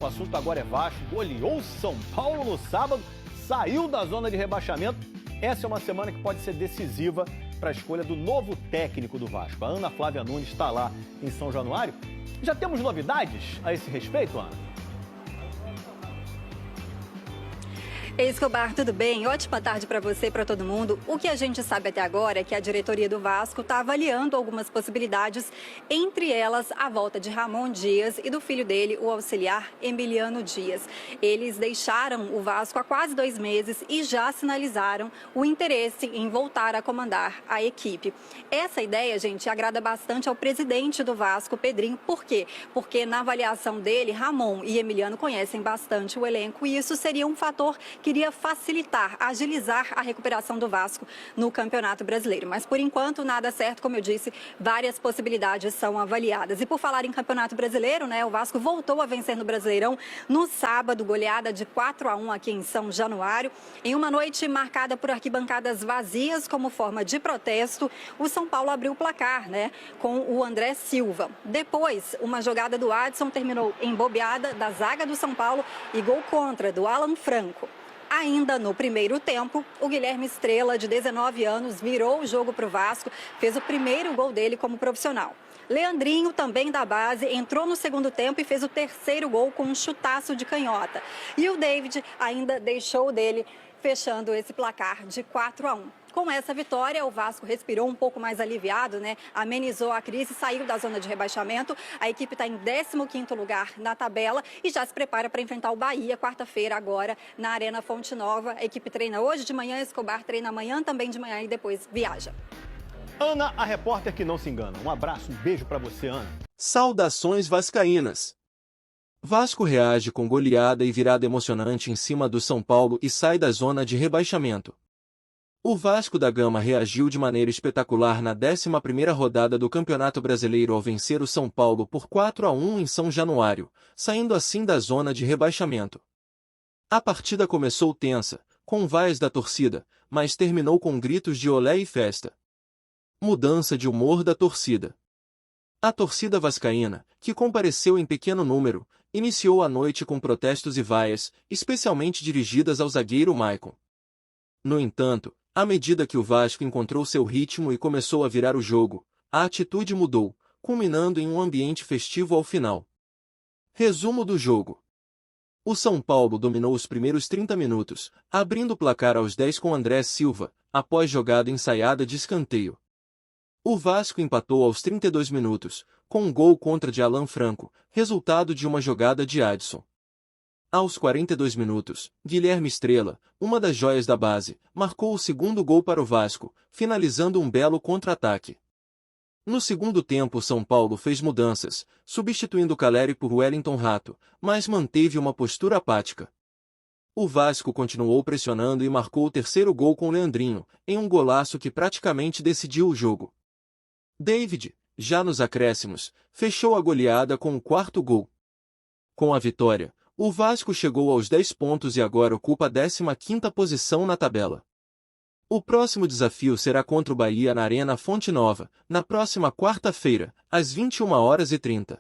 O assunto agora é Vasco, goleou o São Paulo no sábado, saiu da zona de rebaixamento. Essa é uma semana que pode ser decisiva para a escolha do novo técnico do Vasco. A Ana Flávia Nunes está lá em São Januário. Já temos novidades a esse respeito, Ana? Escobar, tudo bem? Ótima tarde para você e para todo mundo. O que a gente sabe até agora é que a diretoria do Vasco está avaliando algumas possibilidades, entre elas a volta de Ramon Dias e do filho dele, o auxiliar Emiliano Dias. Eles deixaram o Vasco há quase 2 meses e já sinalizaram o interesse em voltar a comandar a equipe. Essa ideia, gente, agrada bastante ao presidente do Vasco, Pedrinho. Por quê? Porque na avaliação dele, Ramon e Emiliano conhecem bastante o elenco e isso seria um fator que iria facilitar, agilizar a recuperação do Vasco no Campeonato Brasileiro. Mas, por enquanto, nada certo. Como eu disse, várias possibilidades são avaliadas. E por falar em Campeonato Brasileiro, né, o Vasco voltou a vencer no Brasileirão no sábado, goleada de 4-1 aqui em São Januário. Em uma noite marcada por arquibancadas vazias como forma de protesto, o São Paulo abriu o placar, né, com o André Silva. Depois, uma jogada do Adson terminou em bobeada da zaga do São Paulo e gol contra do Alan Franco. Ainda no primeiro tempo, o Guilherme Estrela, de 19 anos, virou o jogo para o Vasco, fez o primeiro gol dele como profissional. Leandrinho, também da base, entrou no segundo tempo e fez o terceiro gol com um chutaço de canhota. E o David ainda deixou o dele, fechando esse placar de 4-1. Com essa vitória, o Vasco respirou um pouco mais aliviado, né? Amenizou a crise, saiu da zona de rebaixamento. A equipe está em 15º lugar na tabela e já se prepara para enfrentar o Bahia quarta-feira agora na Arena Fonte Nova. A equipe treina hoje de manhã, Escobar treina amanhã, também de manhã e depois viaja. Ana, a repórter que não se engana. Um abraço, um beijo para você, Ana. Saudações vascaínas. Vasco reage com goleada e virada emocionante em cima do São Paulo e sai da zona de rebaixamento. O Vasco da Gama reagiu de maneira espetacular na 11ª rodada do Campeonato Brasileiro ao vencer o São Paulo por 4-1 em São Januário, saindo assim da zona de rebaixamento. A partida começou tensa, com vaias da torcida, mas terminou com gritos de olé e festa. Mudança de humor da torcida. A torcida vascaína, que compareceu em pequeno número, iniciou a noite com protestos e vaias, especialmente dirigidas ao zagueiro Maicon. No entanto, à medida que o Vasco encontrou seu ritmo e começou a virar o jogo, a atitude mudou, culminando em um ambiente festivo ao final. Resumo do jogo. O São Paulo dominou os primeiros 30 minutos, abrindo o placar aos 10 com André Silva, após jogada ensaiada de escanteio. O Vasco empatou aos 32 minutos, com um gol contra de Alan Franco, resultado de uma jogada de Adson. Aos 42 minutos, Guilherme Estrela, uma das joias da base, marcou o segundo gol para o Vasco, finalizando um belo contra-ataque. No segundo tempo o São Paulo fez mudanças, substituindo Caleri por Wellington Rato, mas manteve uma postura apática. O Vasco continuou pressionando e marcou o terceiro gol com Leandrinho, em um golaço que praticamente decidiu o jogo. David, já nos acréscimos, fechou a goleada com o quarto gol. Com a vitória, o Vasco chegou aos 10 pontos e agora ocupa a 15ª posição na tabela. O próximo desafio será contra o Bahia na Arena Fonte Nova, na próxima quarta-feira, às 21h30.